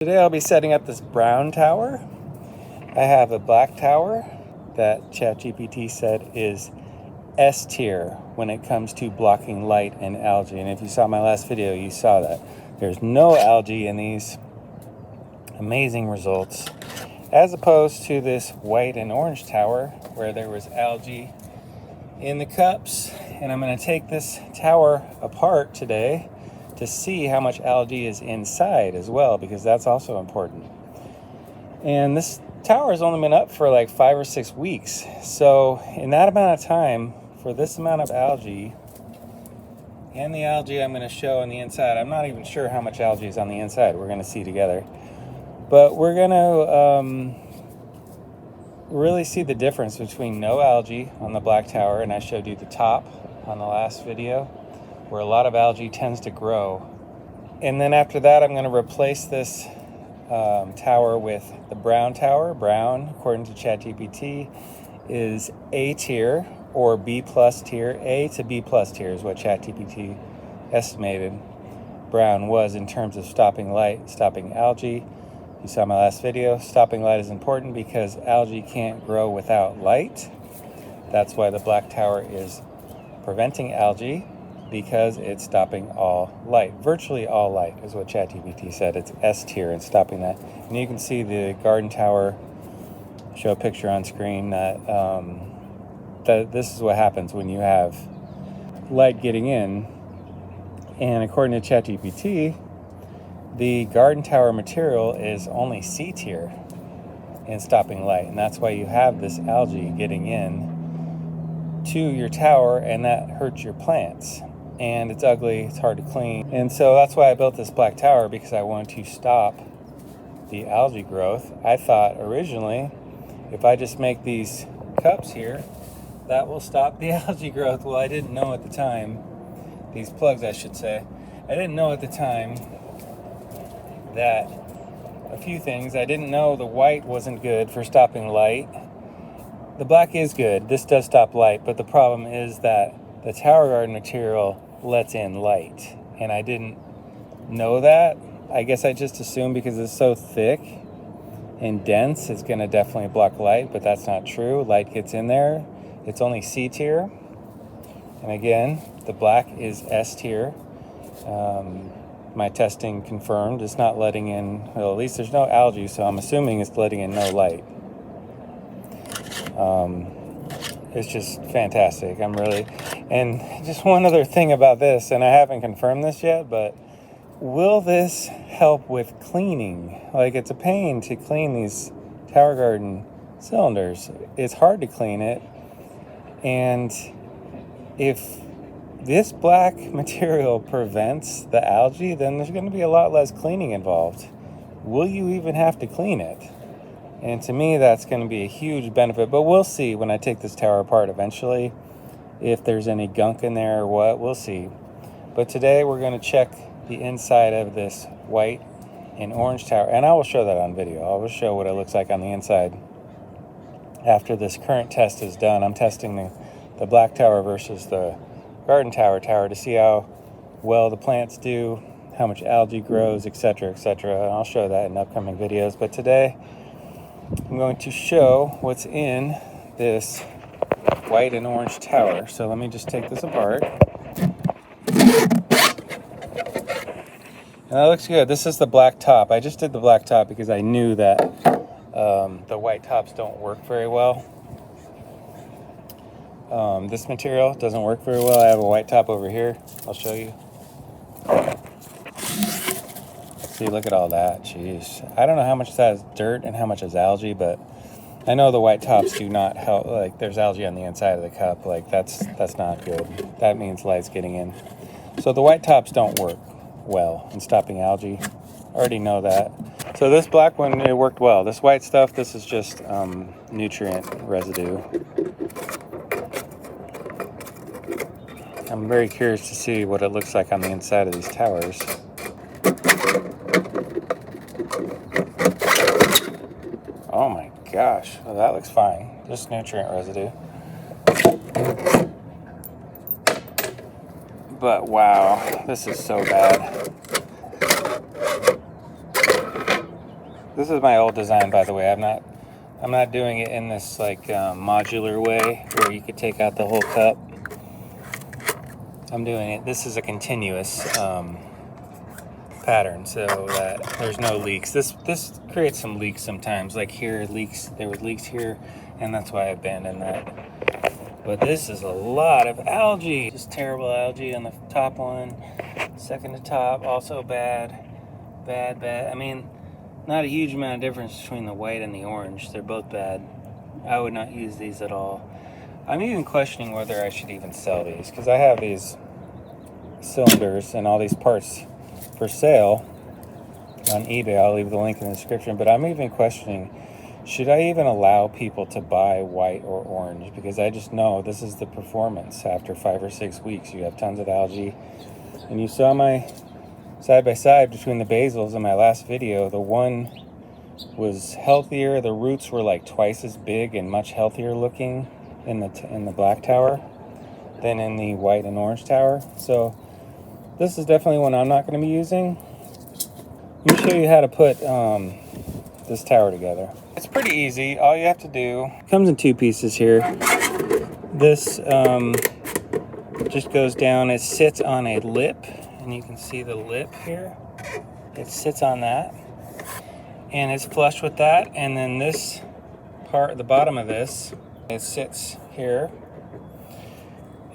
Today I'll be setting up this brown tower. I have a black tower that ChatGPT said is S tier when it comes to blocking light and algae. And if you saw my last video, you saw that. There's no algae in these amazing results, as opposed to this white and orange tower where there was algae in the cups. And I'm going to take this tower apart today to see how much algae is inside as well, because that's also important. And this tower has only been up for like 5 or 6 weeks. So in that amount of time, for this amount of algae, and the algae I'm going to show on the inside, I'm not even sure how much algae is on the inside. We're going to see together. But we're going to really see the difference between no algae on the black tower, and I showed you the top on the last video, where a lot of algae tends to grow. And then after that, I'm going to replace this tower with the brown tower. Brown, according to ChatGPT, is A tier or B plus tier. A to B plus tier is what ChatGPT estimated brown was in terms of stopping light, stopping algae. You saw my last video. Stopping light is important because algae can't grow without light. That's why the black tower is preventing algae, because it's stopping all light. Virtually all light is what ChatGPT said. It's S tier and stopping that. And you can see the garden tower, show a picture on screen, that this is what happens when you have light getting in. And according to ChatGPT, the garden tower material is only C tier in stopping light. And that's why you have this algae getting in to your tower, and that hurts your plants. And it's ugly, it's hard to clean. And so that's why I built this black tower, because I wanted to stop the algae growth. I thought originally, if I just make these cups here, that will stop the algae growth. Well, I didn't know at the time, these plugs I should say, I didn't know at the time that a few things. I didn't know the white wasn't good for stopping light. The black is good, this does stop light, but the problem is that the tower garden material lets in light, and I didn't know that. I guess I just assumed because it's so thick and dense, it's going to definitely block light, but that's not true. Light gets in there. It's only C tier, and again, the black is S tier. My testing confirmed it's not letting in, well, at least there's no algae, so I'm assuming it's letting in no light. It's just fantastic. And just one other thing about this, and I haven't confirmed this yet, but will this help with cleaning? Like, it's a pain to clean these tower garden cylinders. It's hard to clean it. And if this black material prevents the algae, then there's going to be a lot less cleaning involved. Will you even have to clean it? And to me, that's going to be a huge benefit. But we'll see when I take this tower apart eventually, if there's any gunk in there or what. We'll see. But today we're going to check the inside of this white and orange tower. And I will show that on video. I will show what it looks like on the inside after this current test is done. I'm testing the black tower versus the garden tower to see how well the plants do, how much algae grows, etc., etc. And I'll show that in upcoming videos. But today I'm going to show what's in this white and orange tower. So let me just take this apart. And that looks good. This is the black top. I just did the black top because I knew that the white tops don't work very well. This material doesn't work very well. I have a white top over here. I'll show you. See, look at all that. Jeez. I don't know how much that is dirt and how much is algae, but I know the white tops do not help. Like, there's algae on the inside of the cup. Like, that's not good. That means light's getting in. So the white tops don't work well in stopping algae. I already know that. So this black one, it worked well. This white stuff, this is just nutrient residue. I'm very curious to see what it looks like on the inside of these towers. Oh my gosh, well, that looks fine. Just nutrient residue. But wow, this is so bad. This is my old design, by the way. I'm not doing it in this like modular way where you could take out the whole cup. I'm doing it. This is a continuous pattern, so that there's no leaks. This creates some leaks sometimes. Like here, leaks. There were leaks here, and that's why I abandoned that. But this is a lot of algae. Just terrible algae on the top one. Second to top, also bad. I mean, not a huge amount of difference between the white and the orange. They're both bad. I would not use these at all. I'm even questioning whether I should even sell these, because I have these cylinders and all these parts for sale on eBay. I'll leave the link in the description. But I'm even questioning, should I even allow people to buy white or orange? Because I just know this is the performance after 5 or 6 weeks. You have tons of algae. And you saw my side by side between the basils in my last video. The one was healthier. The roots were like twice as big and much healthier looking in the black tower than in the white and orange tower. So this is definitely one I'm not going to be using. Let me show you how to put this tower together. It's pretty easy. All you have to do, it comes in 2 pieces here. This just goes down. It sits on a lip, and you can see the lip here. It sits on that, and it's flush with that. And then this part, the bottom of this, it sits here,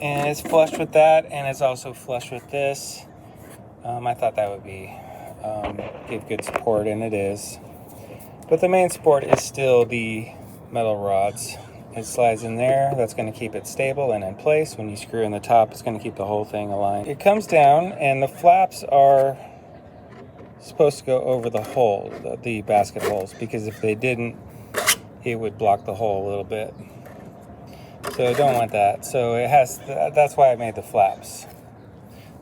and it's flush with that, and it's also flush with this. I thought that would be give good support, and it is. But the main support is still the metal rods. It slides in there. That's going to keep it stable and in place. When you screw in the top, it's going to keep the whole thing aligned. It comes down, and the flaps are supposed to go over the hole, the basket holes, because if they didn't, it would block the hole a little bit. So I don't want that. So it has. That's why I made the flaps,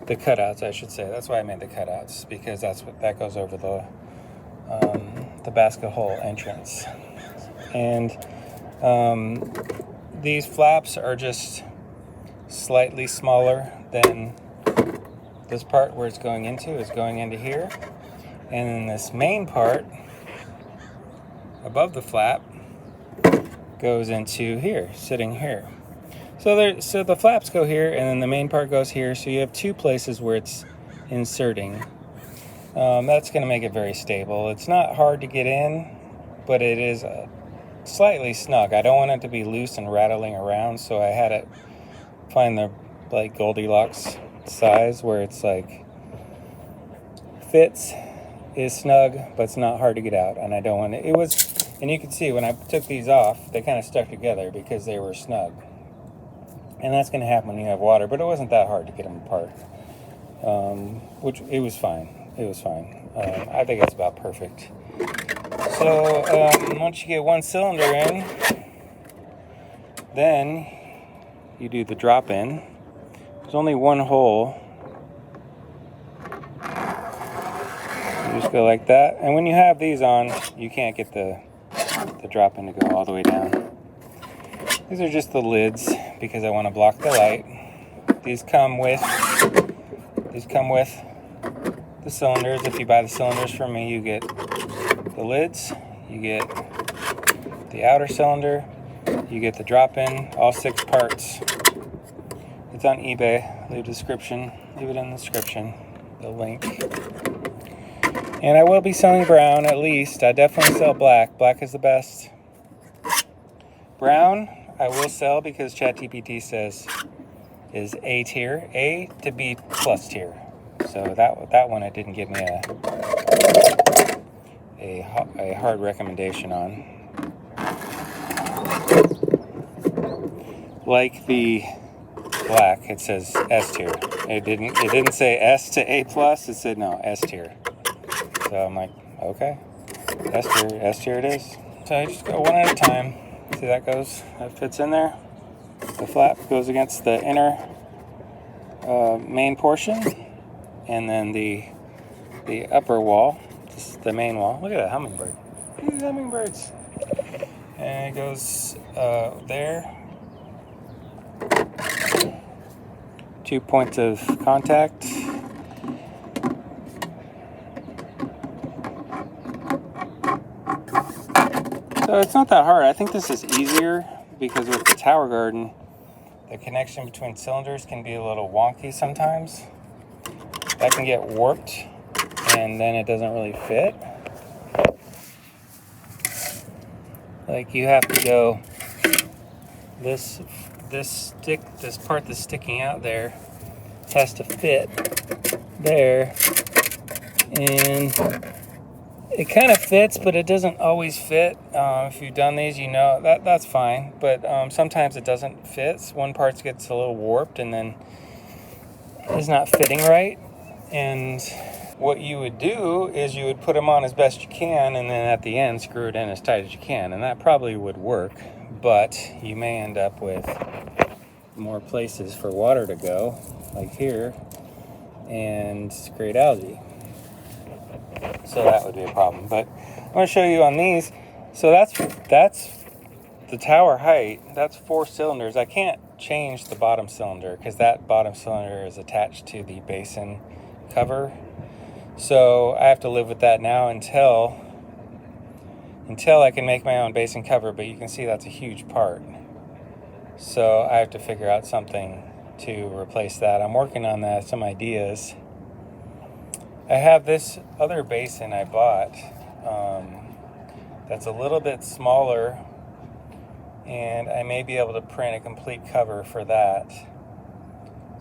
the cutouts, I should say. That's why I made the cutouts, because that goes over the basket hole entrance. And these flaps are just slightly smaller than this part where it's going into is going into here, and then this main part above the flap goes into here, sitting here. So the flaps go here, and then the main part goes here. So you have 2 places where it's inserting. That's going to make it very stable. It's not hard to get in, but it is slightly snug. I don't want it to be loose and rattling around, so I had it find the like Goldilocks size where it's like fits, is snug, but it's not hard to get out. And I don't want it. It was, and you can see when I took these off, they kind of stuck together because they were snug. And that's going to happen when you have water, but it wasn't that hard to get them apart. Which it was fine. It was fine. I think it's about perfect. So once you get 1 cylinder in, then you do the drop in. There's only 1 hole. You just go like that. And when you have these on, you can't get the drop in to go all the way down. These are just the lids because I want to block the light. These come with the cylinders. If you buy the cylinders from me, you get the lids, you get the outer cylinder, you get the drop-in, all 6 parts. It's on eBay. Leave it in the description, the link. And I will be selling brown, at least. I definitely sell black. Black is the best. Brown, I will sell because ChatGPT says is A tier, A to B plus tier. So that one it didn't give me a hard recommendation on. Like the black, it says S tier. It didn't say S to A plus. It said no, S tier. So I'm like, okay, S tier it is. So I just go one at a time. See, that fits in there. The flap goes against the inner main portion, and then the upper wall, the main wall. Look at that hummingbird. These hummingbirds. And it goes there. 2 points of contact. So it's not that hard. I think this is easier because with the tower garden, the connection between cylinders can be a little wonky sometimes. That can get warped and then it doesn't really fit. Like you have to go, this part that's sticking out there has to fit there, and it kind of fits, but it doesn't always fit. If you've done these, you know that's fine, but sometimes it doesn't fit. One part gets a little warped and then is not fitting right. And what you would do is you would put them on as best you can, and then at the end screw it in as tight as you can, and that probably would work, but you may end up with more places for water to go, like here, and create algae. So that would be a problem. But I'm going to show you on these. So that's the tower height. That's 4 cylinders. I can't change the bottom cylinder because that bottom cylinder is attached to the basin cover. So I have to live with that now until I can make my own basin cover. But you can see that's a huge part. So I have to figure out something to replace that. I'm working on that, some ideas. I have this other basin I bought that's a little bit smaller, and I may be able to print a complete cover for that.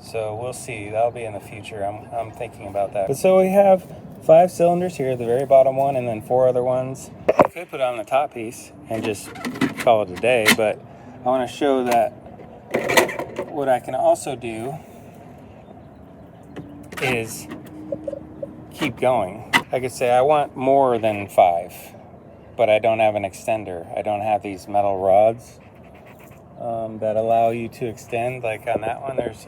So we'll see. That'll be in the future. I'm thinking about that. But so we have 5 cylinders here, the very bottom one, and then 4 other ones. I could put on the top piece and just call it a day, but I want to show that what I can also do is keep going. I could say I want more than 5, but I don't have an extender. I don't have these metal rods that allow you to extend. Like on that one, there's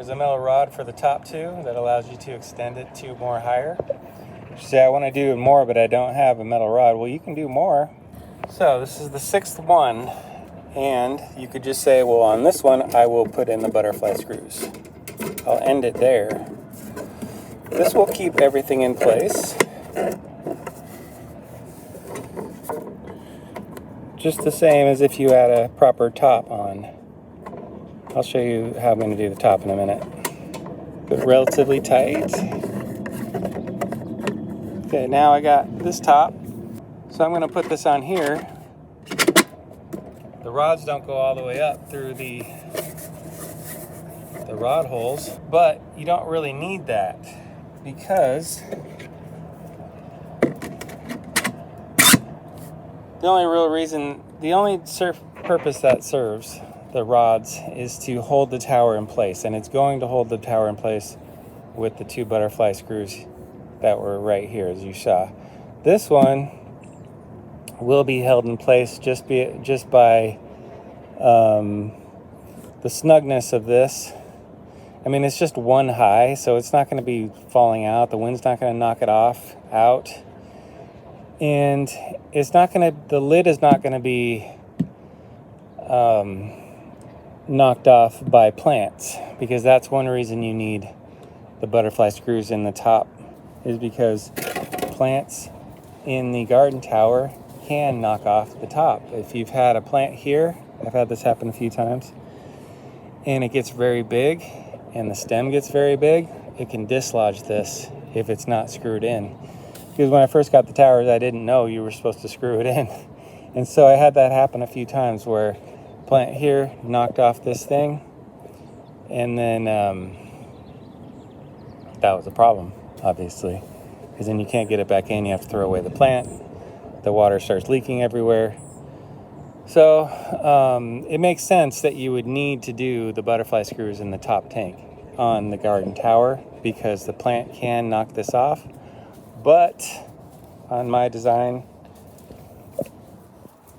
a metal rod for the top 2 that allows you to extend it 2 more higher. You say I want to do more, but I don't have a metal rod. Well, you can do more. So this is the 6th one, and you could just say, well, on this one I will put in the butterfly screws. I'll end it there. This will keep everything in place. Just the same as if you had a proper top on. I'll show you how I'm going to do the top in a minute. But relatively tight. Okay, now I got this top. So I'm going to put this on here. The rods don't go all the way up through the rod holes, but you don't really need that, because the only purpose that serves the rods is to hold the tower in place, and it's going to hold the tower in place with the 2 butterfly screws that were right here, as you saw. This one will be held in place just by the snugness of this. I mean, it's just 1 high, so it's not going to be falling out. The wind's not going to knock it out. And the lid is not going to be knocked off by plants, because that's one reason you need the butterfly screws in the top, is because plants in the garden tower can knock off the top. If you've had a plant here, I've had this happen a few times, and it gets very big, and the stem gets very big, it can dislodge this if it's not screwed in. Because when I first got the towers, I didn't know you were supposed to screw it in. And so I had that happen a few times where plant here knocked off this thing, and then that was a problem, obviously, because then you can't get it back in. You have to throw away the plant. The water starts leaking everywhere. So it makes sense that you would need to do the butterfly screws in the top tank on the garden tower, because the plant can knock this off. But on my design,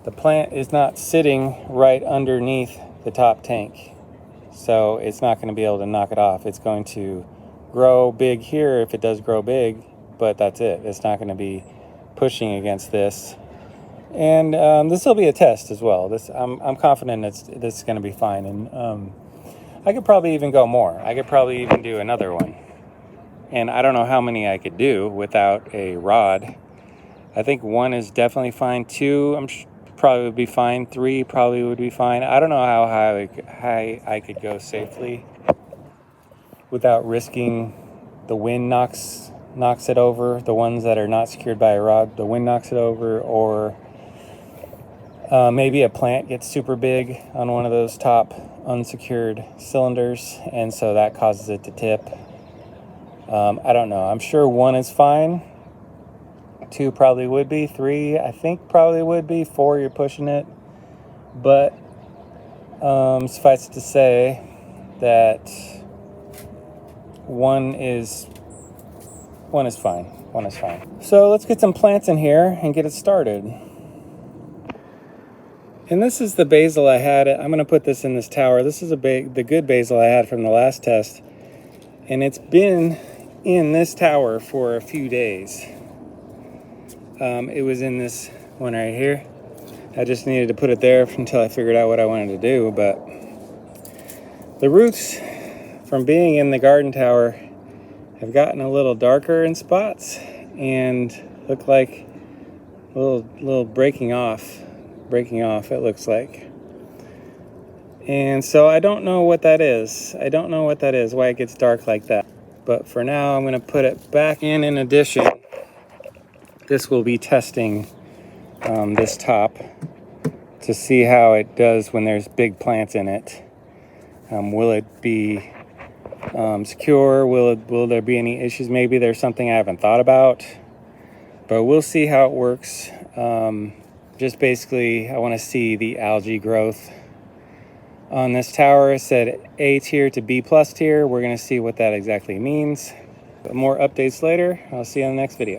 the plant is not sitting right underneath the top tank, so it's not going to be able to knock it off. It's going to grow big here if it does grow big, but that's it. It's not going to be pushing against this. And this will be a test as well. I'm confident this is going to be fine. And I could probably even go more. I could probably even do another one. And I don't know how many I could do without a rod. I think 1 is definitely fine. 2, I'm probably would be fine. 3 probably would be fine. I don't know how high I could go safely without risking the wind knocks it over. The ones that are not secured by a rod, the wind knocks it over, or maybe a plant gets super big on one of those top unsecured cylinders, and so that causes it to tip. I don't know. I'm sure 1 is fine. 2 probably would be. 3, I think probably would be. 4, you're pushing it. But suffice it to say that 1 is fine. 1 is fine. So let's get some plants in here and get it started. And this is the basil I had. I'm going to put this in this tower. This is the good basil I had from the last test. And it's been in this tower for a few days. It was in this one right here. I just needed to put it there until I figured out what I wanted to do. But the roots from being in the garden tower have gotten a little darker in spots and look like a little breaking off, it looks like. And so I don't know what that is. Why it gets dark like that. But for now, I'm going to put it back in. In addition, this will be testing this top to see how it does when there's big plants in it. Will it be secure? Will there be any issues? Maybe there's something I haven't thought about, but we'll see how it works. Just basically, I want to see the algae growth on this tower. It said A tier to B plus tier. We're going to see what that exactly means. But more updates later. I'll see you in the next video.